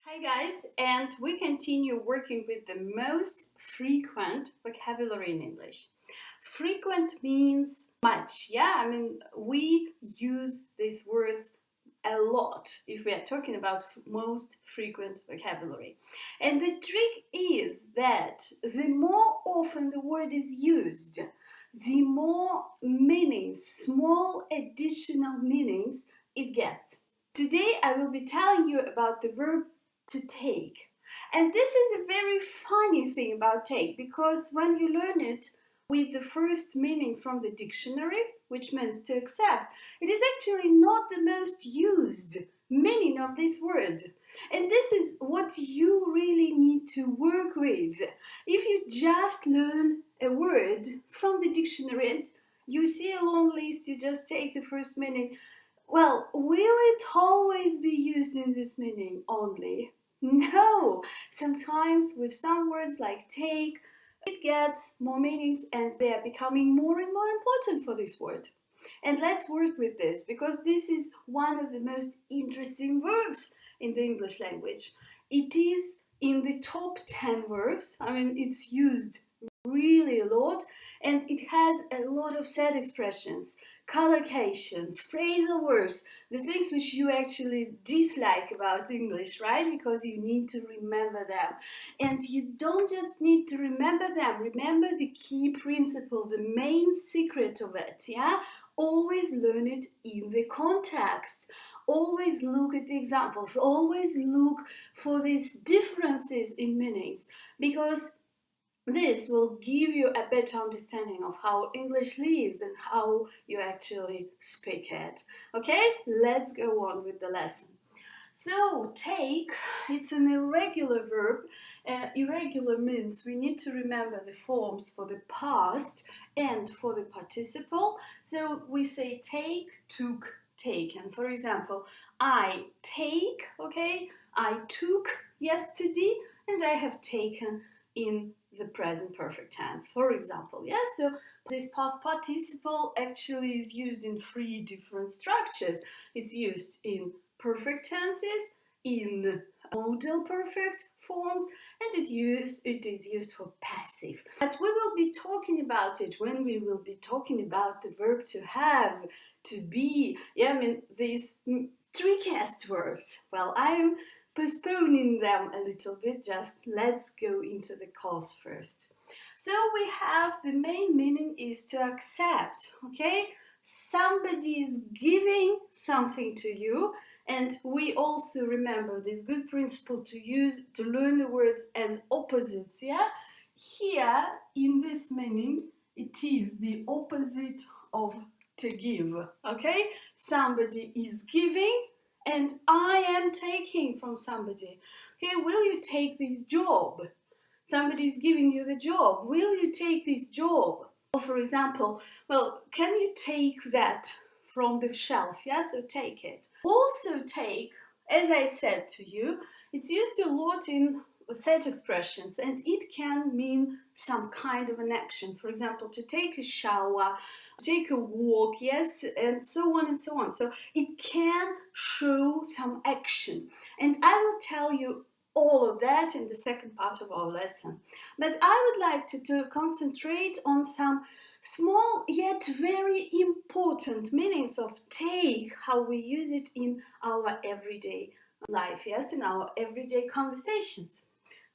Hi guys, and we continue working with the most frequent vocabulary in English. Frequent means much, yeah? We use these words a lot if we are talking about most frequent vocabulary. And the trick is that the more often the word is used, the more meanings, small additional meanings it gets. Today I will be telling you about the verb to take. And this is a very funny thing about take, because when you learn it with the first meaning from the dictionary, which means to accept, it is actually not the most used meaning of this word. And this is what you really need to work with. If you just learn a word from the dictionary and you see a long list, you just take the first meaning, well, will it always be used in this meaning only? No! Sometimes with some words like take, it gets more meanings and they are becoming more and more important for this word. And let's work with this, because this is one of the most interesting verbs in the English language. It is in the top 10 verbs. It's used really a lot, and it has a lot of set expressions, collocations, phrasal verbs, the things which you actually dislike about English, right? Because you need to remember them. And you don't just need to remember them, remember the key principle, the main secret of it, yeah? Always learn it in the context. Always look at the examples, always look for these differences in meanings, because this will give you a better understanding of how English lives and how you actually speak it. Okay, let's go on with the lesson. So, take, it's an irregular verb. Irregular means we need to remember the forms for the past and for the participle. So we say take, took, taken. For example, I take, okay, I took yesterday, and I have taken in the present perfect tense, for example. Yeah, so this past participle actually is used in 3 different structures. It's used in perfect tenses, in modal perfect forms, and it is used for passive. But we will be talking about it when we will be talking about the verb to have, to be. Yeah, these trickiest verbs. Well, I am postponing them a little bit. Just let's go into the cause first. So we have the main meaning is to accept, okay? Somebody is giving something to you, and we also remember this good principle to use to learn the words as opposites, yeah? Here, in this meaning, it is the opposite of to give, okay? Somebody is giving and I am taking from somebody. Okay, will you take this job? Somebody is giving you the job. Will you take this job? Or for example, well, can you take that from the shelf? Yeah, so take it. Also take, as I said to you, it's used a lot in set expressions, and it can mean some kind of an action. For example, to take a shower, to take a walk, yes, and so on and so on. So it can show some action. And I will tell you all of that in the second part of our lesson. But I would like to concentrate on some small yet very important meanings of take, how we use it in our everyday life, yes, in our everyday conversations.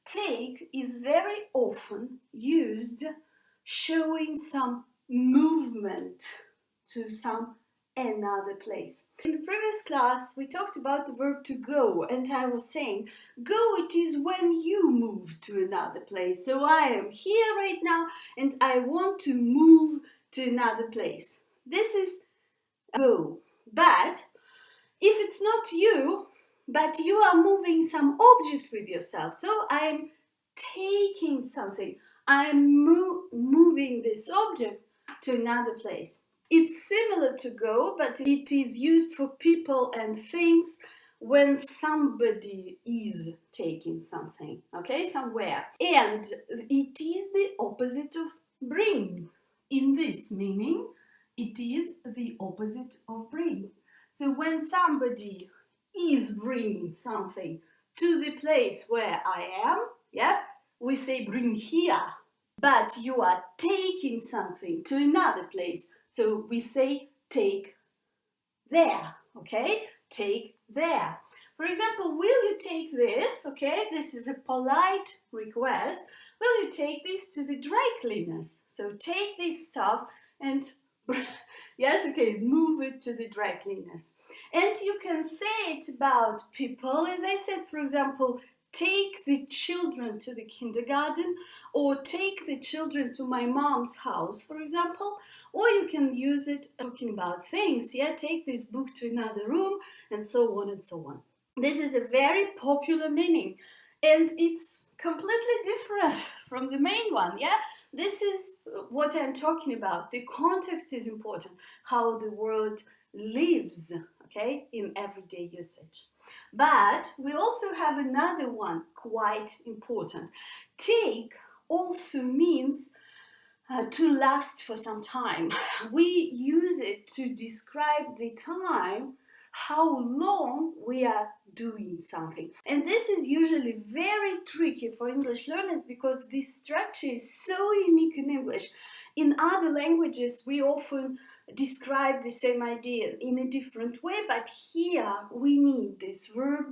Take is very often used showing some movement to some another place. In the previous class, we talked about the verb to go, and I was saying, go it is when you move to another place. So I am here right now, and I want to move to another place. This is go. But if it's not you, but you are moving some object with yourself, so I'm taking something, I'm moving this object to another place. It's similar to go, but it is used for people and things when somebody is taking something, okay, somewhere. And it is the opposite of bring. In this meaning, it is the opposite of bring. So when somebody is bringing something to the place where I am, yeah, we say bring here. But you are taking something to another place, so we say take there, okay? Take there. For example, will you take this, okay? This is a polite request. Will you take this to the dry cleaners? So take this stuff and, yes, okay, move it to the dry cleaners. And you can say it about people, as I said, for example, take the children to the kindergarten, or take the children to my mom's house, for example. Or you can use it talking about things, yeah, take this book to another room, and so on and so on. This is a very popular meaning, and it's completely different from the main one, yeah? This is what I'm talking about. The context is important, how the word lives, okay, in everyday usage. But we also have another one, quite important. Take also means to last for some time. We use it to describe the time, how long we are doing something. And this is usually very tricky for English learners because this structure is so unique in English. In other languages, we often describe the same idea in a different way, but here we need this verb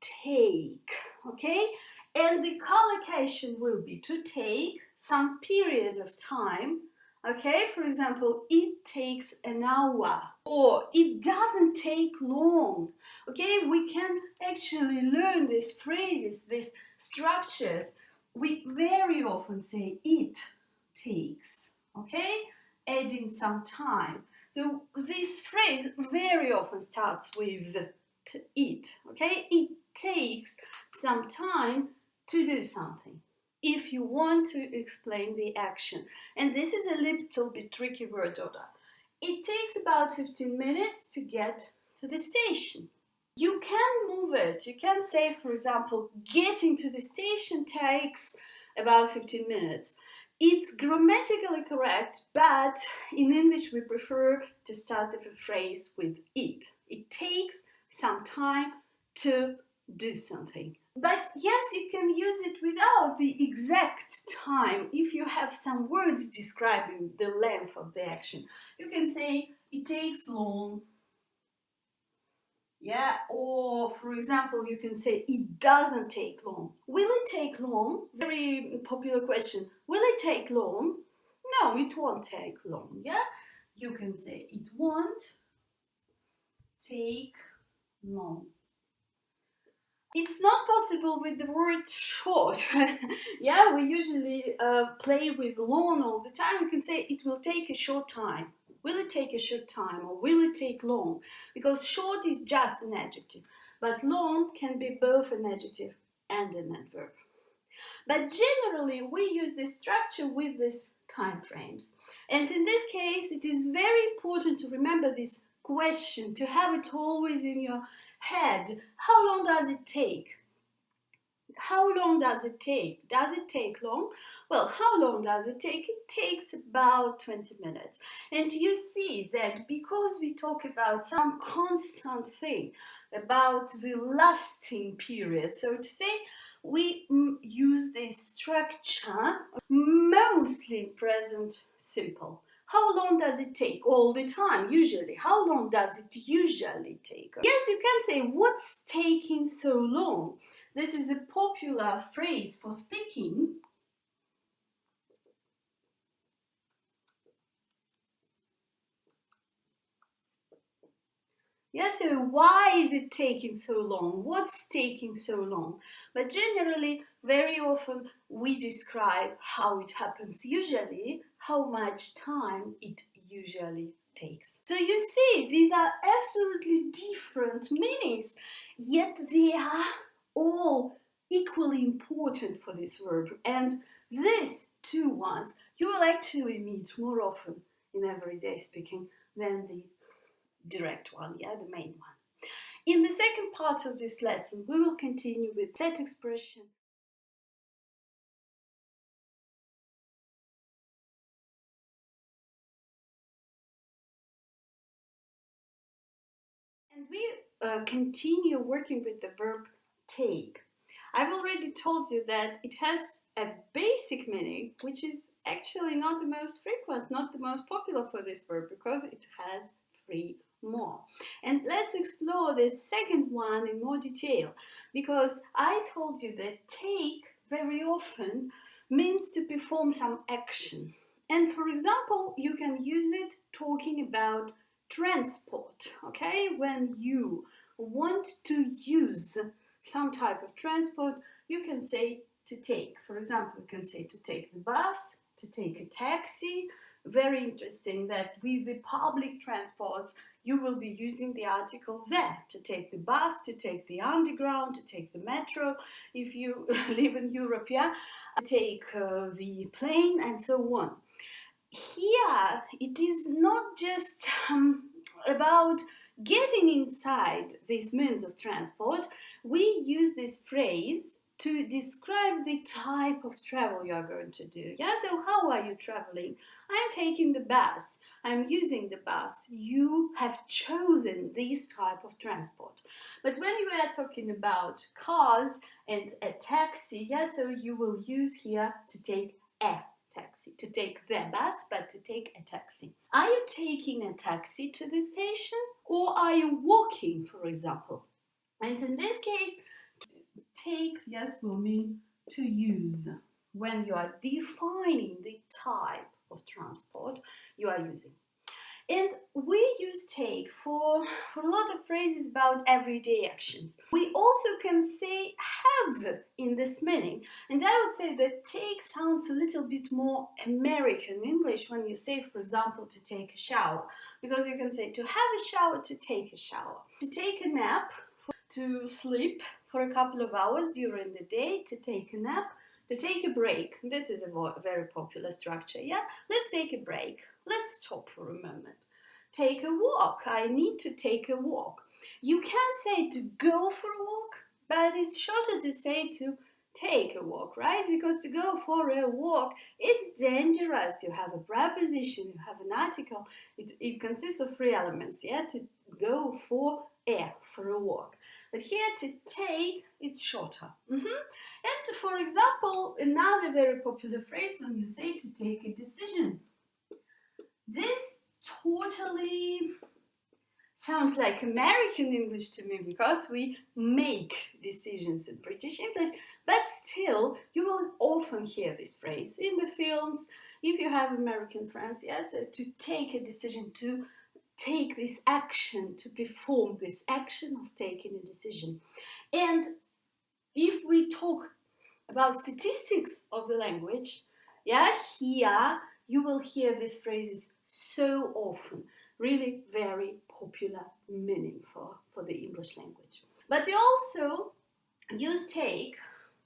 take, okay? And the collocation will be to take some period of time, okay? For example, it takes an hour, or it doesn't take long, okay? We can actually learn these phrases, these structures. We very often say it takes, okay? Adding some time. So this phrase very often starts with it, okay? It takes some time to do something if you want to explain the action. And this is a little bit tricky word order. It takes about 15 minutes to get to the station. You can move it. You can say, for example, getting to the station takes about 15 minutes. It's grammatically correct, but in English we prefer to start the phrase with it. It takes some time to do something. But yes, you can use it without the exact time if you have some words describing the length of the action. You can say it takes long. Yeah, or for example, you can say it doesn't take long. Will it take long? Very popular question. Will it take long? No, it won't take long. Yeah, you can say it won't take long. It's not possible with the word short. Yeah, we usually play with long all the time. You can say it will take a short time. Will it take a short time, or will it take long? Because short is just an adjective, but long can be both an adjective and an adverb. But generally, we use this structure with these time frames. And in this case, it is very important to remember this question, to have it always in your head. How long does it take? How long does it take? Does it take long? Well, how long does it take? It takes about 20 minutes. And you see that because we talk about some constant thing, about the lasting period, so to say, we use this structure mostly present simple. How long does it take? All the time, usually. How long does it usually take? Yes, you can say, what's taking so long? This is a popular phrase for speaking. Yeah, so why is it taking so long? What's taking so long? But generally, very often we describe how it happens usually, how much time it usually takes. So you see, these are absolutely different meanings, yet they are all equally important for this verb. And these two ones you will actually meet more often in everyday speaking than the direct one, yeah, the main one. In the second part of this lesson, we will continue with set expression. And we continue working with the verb take. I've already told you that it has a basic meaning, which is actually not the most frequent, not the most popular for this verb, because it has three more. And let's explore the second one in more detail, because I told you that take very often means to perform some action. And for example, you can use it talking about transport, okay? When you want to use some type of transport, you can say to take. For example, you can say to take the bus, to take a taxi. Very interesting that with the public transports, you will be using the article there. To take the bus, to take the underground, to take the metro, if you live in Europe, yeah, to take the plane, and so on. Here, it is not just about getting inside these means of transport. We use this phrase to describe the type of travel you are going to do. Yeah, so how are you traveling? I'm taking the bus. I'm using the bus. You have chosen this type of transport. But when you are talking about cars and a taxi, yeah, so you will use here to take a taxi, to take the bus, but to take a taxi. Are you taking a taxi to the station, or are you walking, for example? And in this case, take, yes, will mean to use. When you are defining the type of transport you are using. And we use take for a lot of phrases about everyday actions. We also can say have in this meaning. And I would say that take sounds a little bit more American English when you say, for example, to take a shower. Because you can say to have a shower, to take a shower. To take a nap, to sleep for a couple of hours during the day, to take a nap. To take a break. This is a very popular structure, yeah? Let's take a break. Let's stop for a moment. Take a walk. I need to take a walk. You can't say to go for a walk, but it's shorter to say to take a walk, right? Because to go for a walk, it's dangerous. You have a preposition, you have an article. It consists of three elements, yeah? To go for a walk. But here to take, it's shorter. And for example, another very popular phrase when you say to take a decision. This totally sounds like American English to me because we make decisions in British English, but still you will often hear this phrase in the films, if you have American friends, yes, to take a decision, to take this action, to perform this action of taking a decision. And if we talk about statistics of the language, yeah, here you will hear these phrases so often, really very popular meaning for the English language. But you also use take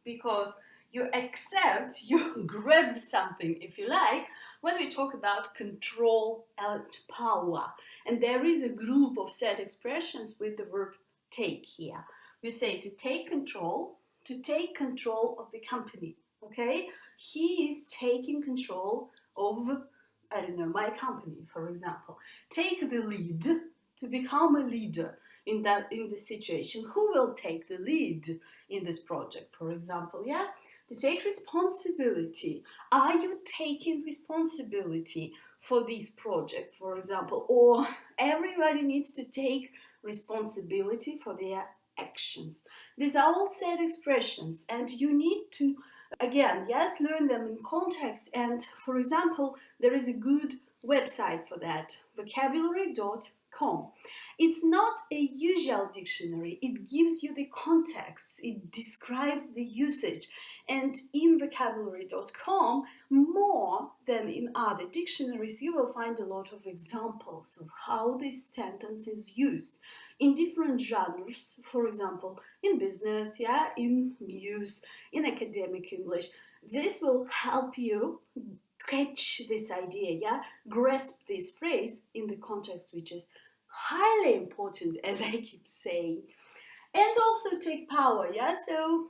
because you accept, you grab something, if you like, when we talk about control and power. And there is a group of set expressions with the verb take here. We say to take control of the company, okay? He is taking control of, I don't know, my company, for example. Take the lead, to become a leader in the situation. Who will take the lead in this project, for example, yeah? To take responsibility. Are you taking responsibility for this project, for example? Or everybody needs to take responsibility for their actions. These are all set expressions, and you need to, again, yes, learn them in context. And for example, there is a good website for that, vocabulary.com. It's not a usual dictionary. It gives you the context. It describes the usage. And in vocabulary.com, more than in other dictionaries, you will find a lot of examples of how this sentence is used in different genres, for example, in business, yeah, in news, in academic English. This will help you catch this idea, yeah, grasp this phrase in the context, which is highly important, as I keep saying. And also take power, yeah, so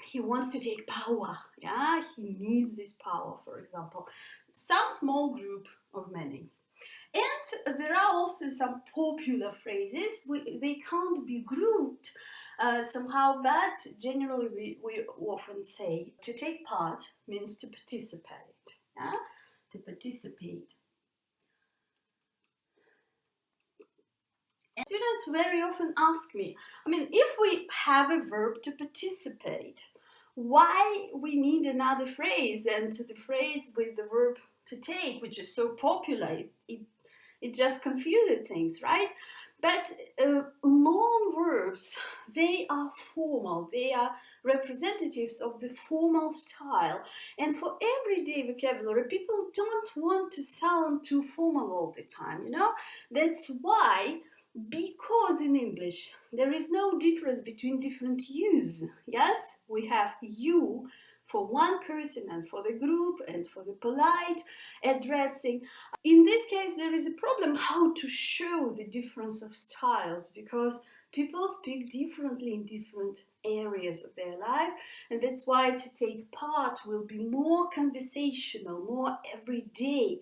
he wants to take power, yeah, he needs this power, for example. Some small group of meanings. And there are also some popular phrases. They can't be grouped somehow, but generally we often say to take part means to participate. Yeah? To participate. And students very often ask me, I mean, if we have a verb to participate, why we need another phrase, and to the phrase with the verb to take, which is so popular, it just confuses things, right? But long verbs, they are formal, they are representatives of the formal style. And for everyday vocabulary, people don't want to sound too formal all the time, you know? That's why, because in English there is no difference between different yous. Yes, we have you for one person and for the group and for the polite addressing. In this case, there is a problem how to show the difference of styles, because people speak differently in different areas of their life, and that's why to take part will be more conversational, more everyday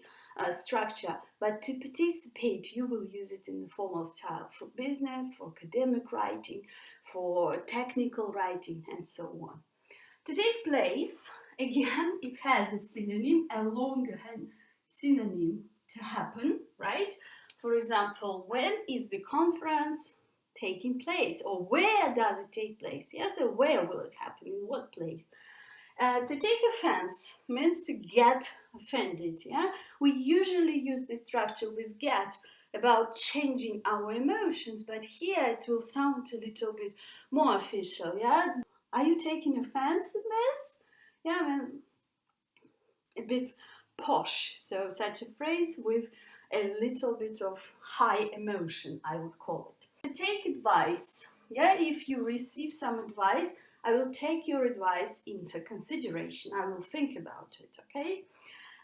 structure. But to participate, you will use it in the formal style for business, for academic writing, for technical writing, and so on. To take place, again, it has a synonym, a longer synonym to happen, right? For example, when is the conference taking place? Or where does it take place? Yes, so where will it happen? In what place? To take offense means to get offended. Yeah, we usually use the structure with get about changing our emotions, but here it will sound a little bit more official. Yeah, are you taking offense in this? Yeah, I mean, a bit posh. So such a phrase with a little bit of high emotion, I would call it. To take advice, yeah, if you receive some advice, I will take your advice into consideration. I will think about it, okay?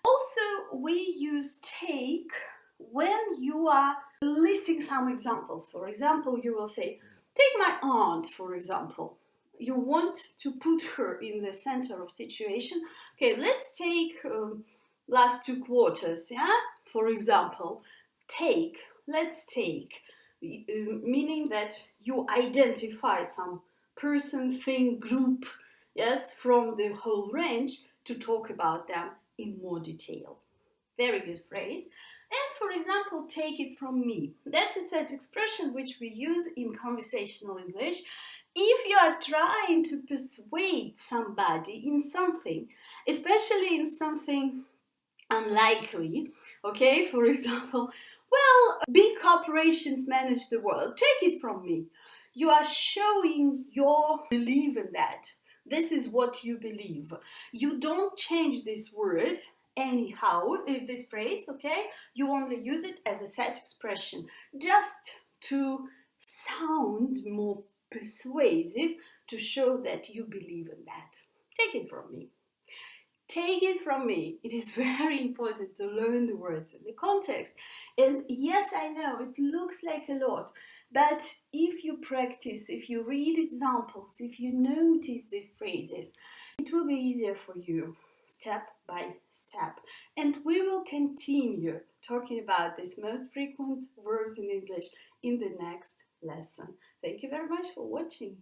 Also, we use take when you are listing some examples. For example, you will say, take my aunt, for example. You want to put her in the center of situation. Okay, let's take last 2 quarters, yeah? For example, take, let's take, meaning that you identify some person, thing, group, yes, from the whole range to talk about them in more detail. Very good phrase. And for example, take it from me. That's a set expression which we use in conversational English. If you are trying to persuade somebody in something, especially in something unlikely, okay, for example, well, big corporations manage the world, take it from me. You are showing your belief in that. This is what you believe. You don't change this word anyhow, this phrase, okay? You only use it as a set expression, just to sound more persuasive, to show that you believe in that. Take it from me. Take it from me, it is very important to learn the words in the context. And yes, I know it looks like a lot, but if you practice, if you read examples, if you notice these phrases, it will be easier for you step by step. And we will continue talking about these most frequent verbs in English in the next lesson. Thank you very much for watching.